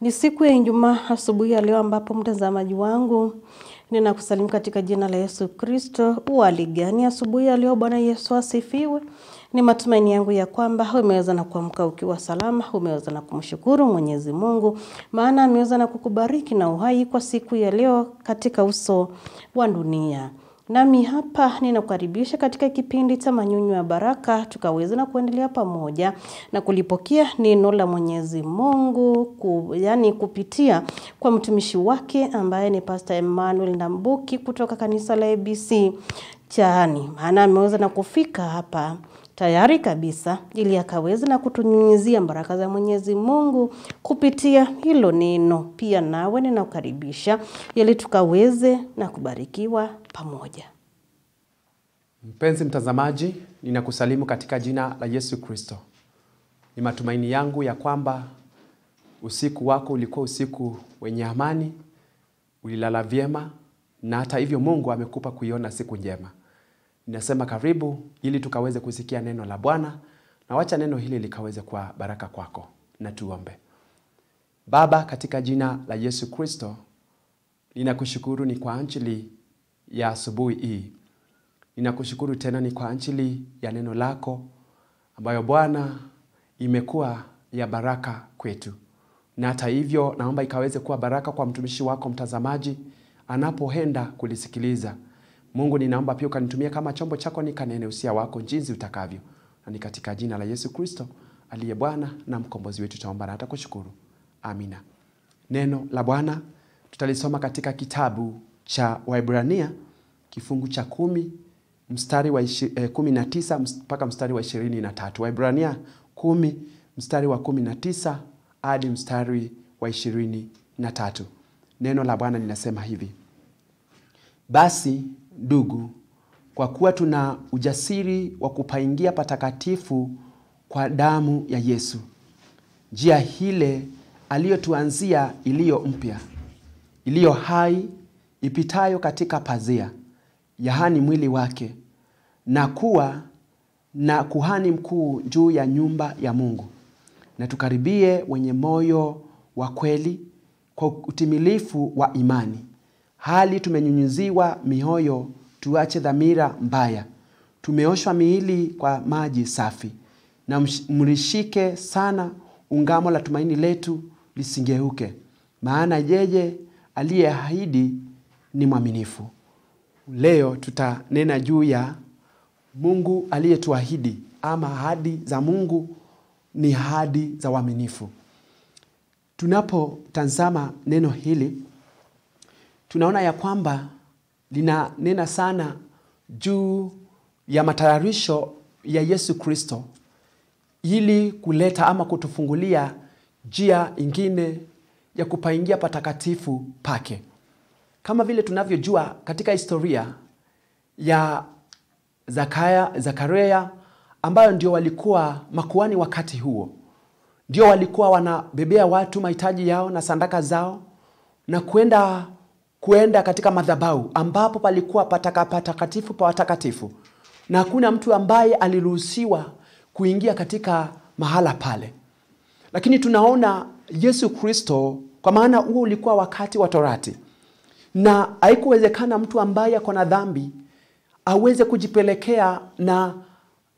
Ni siku ya Ijumaa asubuhi ya leo ambapo mtazamaji wangu ninakusalimu katika jina la Yesu Kristo. Hali gani asubuhi ya leo? Bwana Yesu asifiwe. Ni matumaini yangu ya kwamba umeweza na kuamka ukiwa salama, umeweza na kumshukuru Mwenyezi Mungu maana ameweza na kukubariki na uhai kwa siku ya leo katika uso wa dunia. Nami hapa ninakukaribisha katika kipindi cha manyunyu ya baraka, tukaweza na kuendelea pamoja na kulipokea neno la Mwenyezi Mungu kupitia kwa mtumishi wake ambaye ni Pastor Emmanuel Ndambuki kutoka kanisa la ABC Chani. Maana ameweza na kufika hapa tayari kabisa ili akaweza na kutunyunyizia baraka za Mwenyezi Mungu kupitia hilo neno. Pia nawe ninakukaribisha ili tukaweze na kubarikiwa pamoja. Mpenzi mtazamaji, ninakusalimu katika jina la Yesu Kristo. Ni matumaini yangu ya kwamba usiku wako ulikuwa usiku wenye amani, ulilala vyema, na hata hivyo Mungu amekupa kuiona siku njema. Ninasema karibu ili tukaweze kusikia neno la Bwana, na wacha neno hili likaweze kuwa baraka kwako. Na tuombe. Baba, katika jina la Yesu Kristo, ninakushukuru ni kwa ajili ya asubuhi hii. Ninakushukuru tena ni kwa ajili ya neno lako ambayo Bwana imekuwa ya baraka kwetu. Na hata hivyo naomba ikaweze kuwa baraka kwa mtumishi wako mtazamaji anapoenda kulisikiliza. Mungu, ninaomba pia ukanitumie kama chombo chako nikanene usia wako jinsi utakavyo. Na ni katika jina la Yesu Kristo aliye Bwana na mkombozi wetu tunaomba na hata kushukuru. Amina. Neno la Bwana tutalisoma katika kitabu cha Waebrania kifungu cha 10 mstari wa 19 mpaka mstari wa 23. Waebrania 10 mstari wa 19 hadi mstari wa 23. Neno la Bwana linasema hivi: Basi ndugu, kwa kuwa tuna ujasiri wa kupaingia patakatifu kwa damu ya Yesu, njia ile aliyotuanzia iliyo mpya, iliyo hai, ipitayo katika pazia, yaani mwili wake, na kuwa na kuhani mkuu juu ya nyumba ya Mungu. Na tukaribie wenye moyo wa kweli kwa utimilifu wa imani, hali tumenyunyiziwa mioyo, tuache dhamira mbaya, tumeoshwa miili kwa maji safi, na mlishike sana ungamo la tumaini letu lisingeuke, maana yeye aliyeahidi ni mwaminifu. Leo tutanena juu ya Mungu aliyetuahidi, ama ahadi za Mungu ni ahadi za uaminifu. Tunapotazama neno hili tunaona ya kwamba linanena sana juu ya matayarisho ya Yesu Kristo ili kuleta ama kutufungulia njia ingine ya kupaingia patakatifu pake. Kama vile tunavyojua katika historia ya Zakaria ambayo ndio walikuwa makuhani wakati huo, ndio walikuwa wanabebea watu mahitaji yao na sadaka zao na kuenda katika madhabahu ambapo palikuwa patakatifu pa watakatifu, na hakuna mtu ambaye aliruhusiwa kuingia katika mahala pale. Lakini tunaona Yesu Kristo, kwa maana huo ulikuwa wakati wa Torati, na haikuwezekana mtu ambaye ako na dhambi aweze kujipelekea na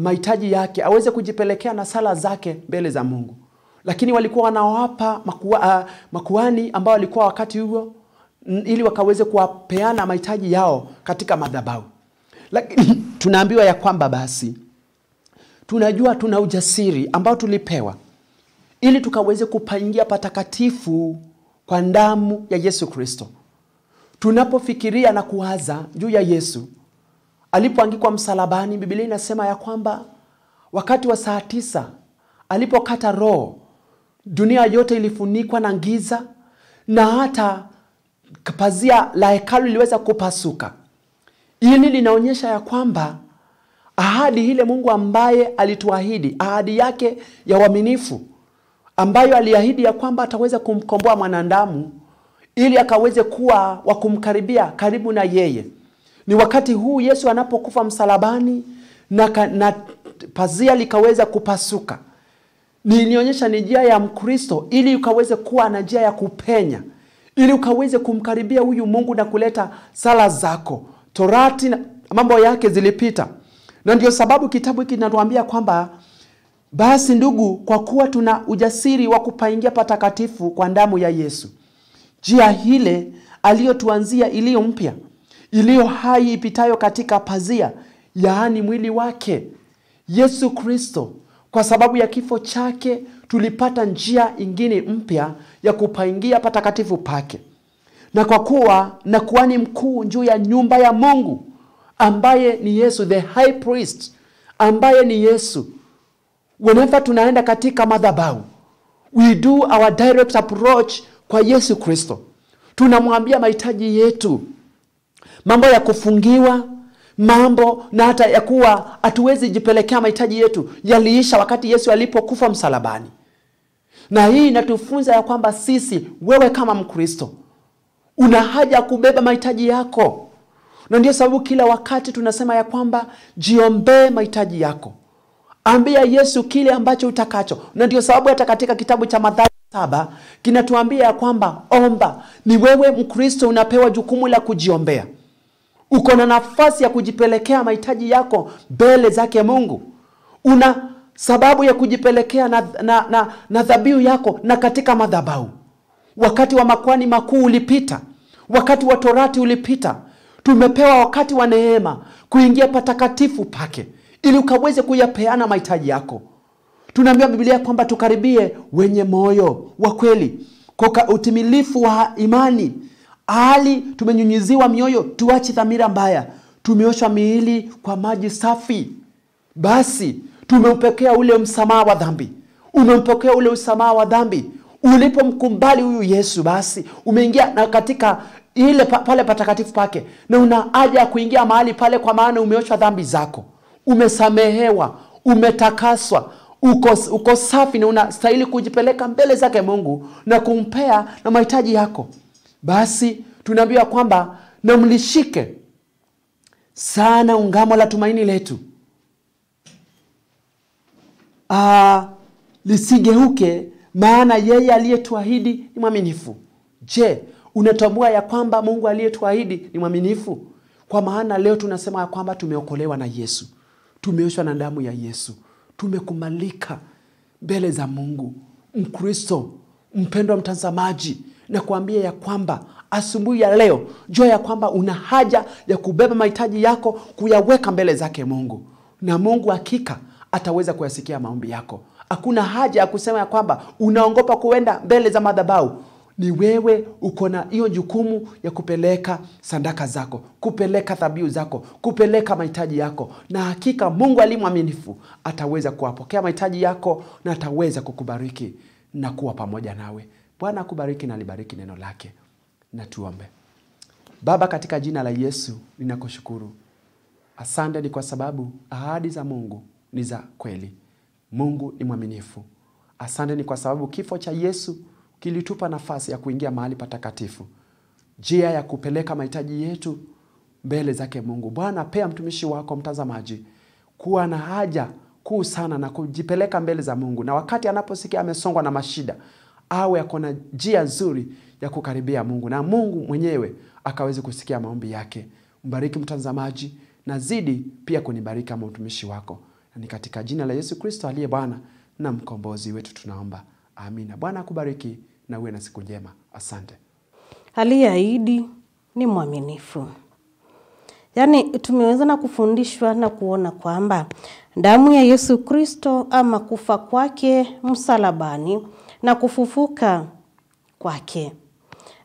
mahitaji yake, aweze kujipelekea na sala zake mbele za Mungu. Lakini walikuwa wanawapa makuhani ambao walikuwa wakati huo ili wakaweze kuwapeana mahitaji yao katika madhabahu. Lakini tunaambiwa ya kwamba basi tunajua tuna ujasiri ambao tulipewa ili tukaweze kupaingia patakatifu kwa damu ya Yesu Kristo. Tunapofikiria na kuwaza juu ya Yesu alipoangikwa msalabani, Biblia inasema ya kwamba wakati wa saa 9 alipokata roho, dunia yote ilifunikwa na giza, na hata pazia la hekalu liliweza kupasuka. Hili linaonyesha ya kwamba ahadi ile Mungu ambaye alituahidi, ahadi yake ya uaminifu, ambayo aliahidi ya kwamba ataweza kumkomboa mwanadamu ili akaweze kuwa wa kumkaribia karibu na yeye. Ni wakati huu Yesu anapokufa msalabani na pazia likaweza kupasuka, Nilionyesha ni njia ya Mkristo ili ukaweze kuwa na njia ya kupenya, ili ukaweze kumkaribia huyu Mungu na kuleta sala zako. Torati na mambo yake zilipita. Na ndio sababu kitabu hiki kinatuambia kwamba basi ndugu, kwa kuwa tuna ujasiri wa kupaingia patakatifu kwa damu ya Yesu, njia ile aliyotuanzia iliyo mpya, iliyo hai, ipitayo katika pazia, yaani mwili wake Yesu Kristo. Kwa sababu ya kifo chake tulipata njia ingine mpya ya kupaingia patakatifu pake. Na kwa kuwa na kuhani mkuu juu ya nyumba ya Mungu, ambaye ni Yesu, the high priest, ambaye ni Yesu, whenever tunaenda katika madhabahu, we do our direct approach kwa Yesu Kristo. Tunamwambia mahitaji yetu, mambo ya kufungiwa, mambo na hata ya kuwa hatuwezi jipelekea mahitaji yetu yaliisha wakati Yesu alipokufa msalabani. Na hii inatufunza ya kwamba sisi, wewe kama Mkristo, una haja kubeba mahitaji yako. Na ndio sababu kila wakati tunasema ya kwamba jiombee mahitaji yako. Ambia Yesu kile ambacho utakacho. Na ndio sababu hata katika kitabu cha Mathayo 7 kinatuambia ya kwamba omba. Ni wewe Mkristo unapewa jukumu la kujiombea. Uko na nafasi ya kujipelekea mahitaji yako mbele zake Mungu. Una sababu ya kujipelekea na dhabihu yako na katika madhabahu. Wakati wa makuhani makuu ulipita. Wakati wa Torati ulipita. Tumepewa wakati wa neema kuingia patakatifu pake, ili ukaweze kuyapeana mahitaji yako. Tunaambiwa Biblia kwamba tukaribie wenye moyo wa kweli kwa utimilifu wa imani. Hali tumenyunyiziwa mioyo, tuache dhamira mbaya. Tumeoshwa miili kwa maji safi. Basi tumempokea ule msamaha wa dhambi. Umempokea ule msamaha wa dhambi. Ulipomkumbali huyu Yesu, basi umeingia na katika ile pale patakatifu pake. Na una haja ya kuingia mahali pale, kwa maana umeoshwa dhambi zako. Umesamehewa, umetakaswa, uko safi, na unastahili kujipeleka mbele zake Mungu na kumpea na mahitaji yako. Basi tunaambiwa kwamba na mlishike sana ungamo la tumaini letu, lisigeuke, maana yeye aliyetuahidi ni mwaminifu. Je, unatambua ya kwamba Mungu aliyetuahidi ni mwaminifu? Kwa maana leo tunasema ya kwamba tumeokolewa na Yesu. Tumeoshwa na damu ya Yesu. Tumekubalika mbele za Mungu. Mkristo, mpendwa mtazamaji, na kuambia ya kwamba asubuhi ya leo, jua ya kwamba una haja ya kubeba mahitaji yako, kuyaweka mbele zake Mungu. Na Mungu hakika ataweza kuyasikia maombi yako. Hakuna haja ya kusema ya kwamba unaogopa kuenda mbele za madhabahu. Ni wewe uko na hiyo jukumu ya kupeleka sadaka zako, kupeleka dhabihu zako, kupeleka mahitaji yako. Na hakika Mungu alimwaminifu, ataweza kuwapokea mahitaji yako na ataweza kukubariki na kuwa pamoja nawe. Bwana akubariki na alibariki neno lake. Na tuombe. Baba, katika jina la Yesu ninakushukuru. Asante ni kwa sababu ahadi za Mungu ni za kweli. Mungu ni mwaminifu. Asante ni kwa sababu kifo cha Yesu kilitupa nafasi ya kuingia mahali patakatifu. Njia ya kupeleka mahitaji yetu mbele zake Mungu. Bwana, pea mtumishi wako mtazamaji kuwa na haja kuu sana na kujipeleka mbele za Mungu. Na wakati anaposikia amesongwa na mashida, awe akona njia nzuri ya kukaribia Mungu, na Mungu mwenyewe akaweze kusikia maombi yake. Mbariki mtazamaji na zidi pia kunibariki kama mtumishi wako. Na ni katika jina la Yesu Kristo aliye Bwana na mkombozi wetu tunaomba. Amina. Bwana akubariki na uwe na siku njema. Asante. Aliyeahidi ni mwaminifu. Yaani tumeweza na kufundishwa na kuona kwamba damu ya Yesu Kristo, ama kufa kwake msalabani na kufufuka kwake,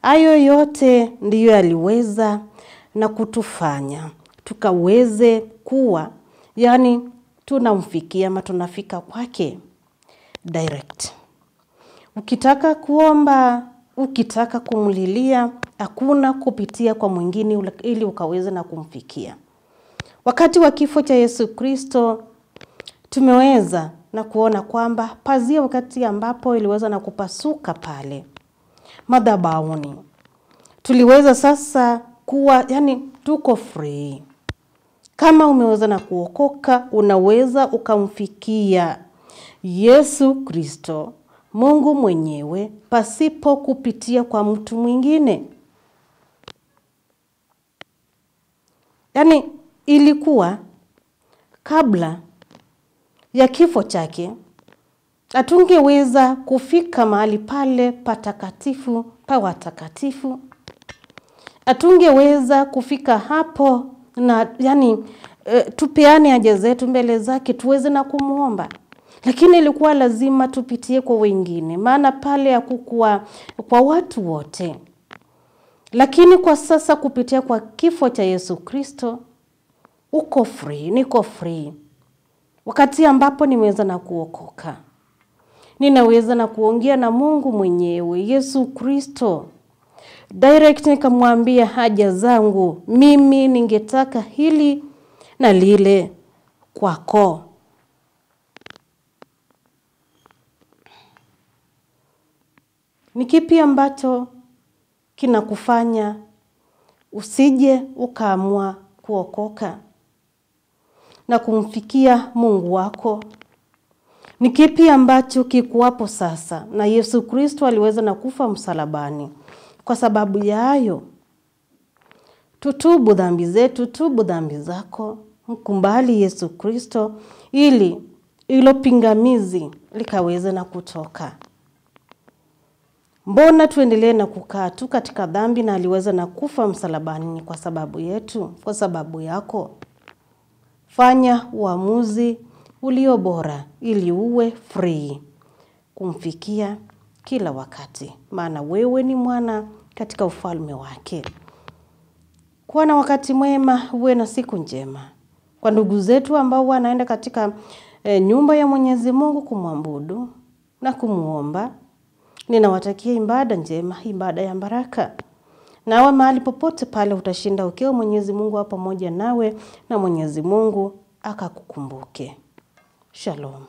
hayo yote ndiyo aliweza na kutufanya tukaweze kuwa, yani tunamfikia ama tunafika kwake direct. Ukitaka kuomba, ukitaka kumlilia, hakuna kupitia kwa mwingine ili ukaweze na kumfikia. Wakati wa kifo cha Yesu Kristo tumeweza na kuona kwamba pazia wakati ambapo iliweza na kupasuka pale madhabahuni, tuliweza sasa kuwa, yani tuko free. Kama umeweza na kuokoka, unaweza ukamfikia Yesu Kristo, Mungu mwenyewe, pasipo kupitia kwa mtu mwingine. Yaani ilikuwa kabla ya kifo chake hatungeweza kufika mahali pale patakatifu pa watakatifu. Hatungeweza kufika hapo na tupeane haja zetu mbele zake tuweze na kumuomba. Lakini ilikuwa lazima tupitie kwa wengine, maana pale hakukuwa kwa watu wote. Lakini kwa sasa kupitia kwa kifo cha Yesu Kristo, uko free, niko free. Wakati ambapo nimeweza na kuokoka, ninaweza na kuongea na Mungu mwenyewe, Yesu Kristo. Direct nikamwambia haja zangu, mimi ningetaka hili na lile kwako. Ni kipi ambacho kinakufanya usije ukaamua kuokoka na kumfikia Mungu wako? Ni kipi ambacho kikuwapo sasa na Yesu Kristo aliweza na kufa msalabani? Kwa sababu ya hayo, tutubu dhambi zetu, tubu dhambi zako, mkumbali Yesu Kristo ili ilo pingamizi likaweze na kutoka. Mbona tuendelee na kukaa tu katika dhambi na aliweza na kufa msalabani? Ni kwa sababu yetu, kwa sababu yako. Fanya uamuzi ulio bora ili uwe free kumfikia kila wakati, maana wewe ni mwana katika ufalme wake. Kuwa na wakati mwema, uwe na siku njema. Kwa ndugu zetu ambao wanaenda katika nyumba ya Mwenyezi Mungu kumwabudu na kumuomba, ninawatakia ibada njema, ibada ya baraka. Nawe mahali popote pale utashinda ukiwa Mwenyezi Mungu hapo pamoja nawe na Mwenyezi Mungu akakukumbuke. Shalom.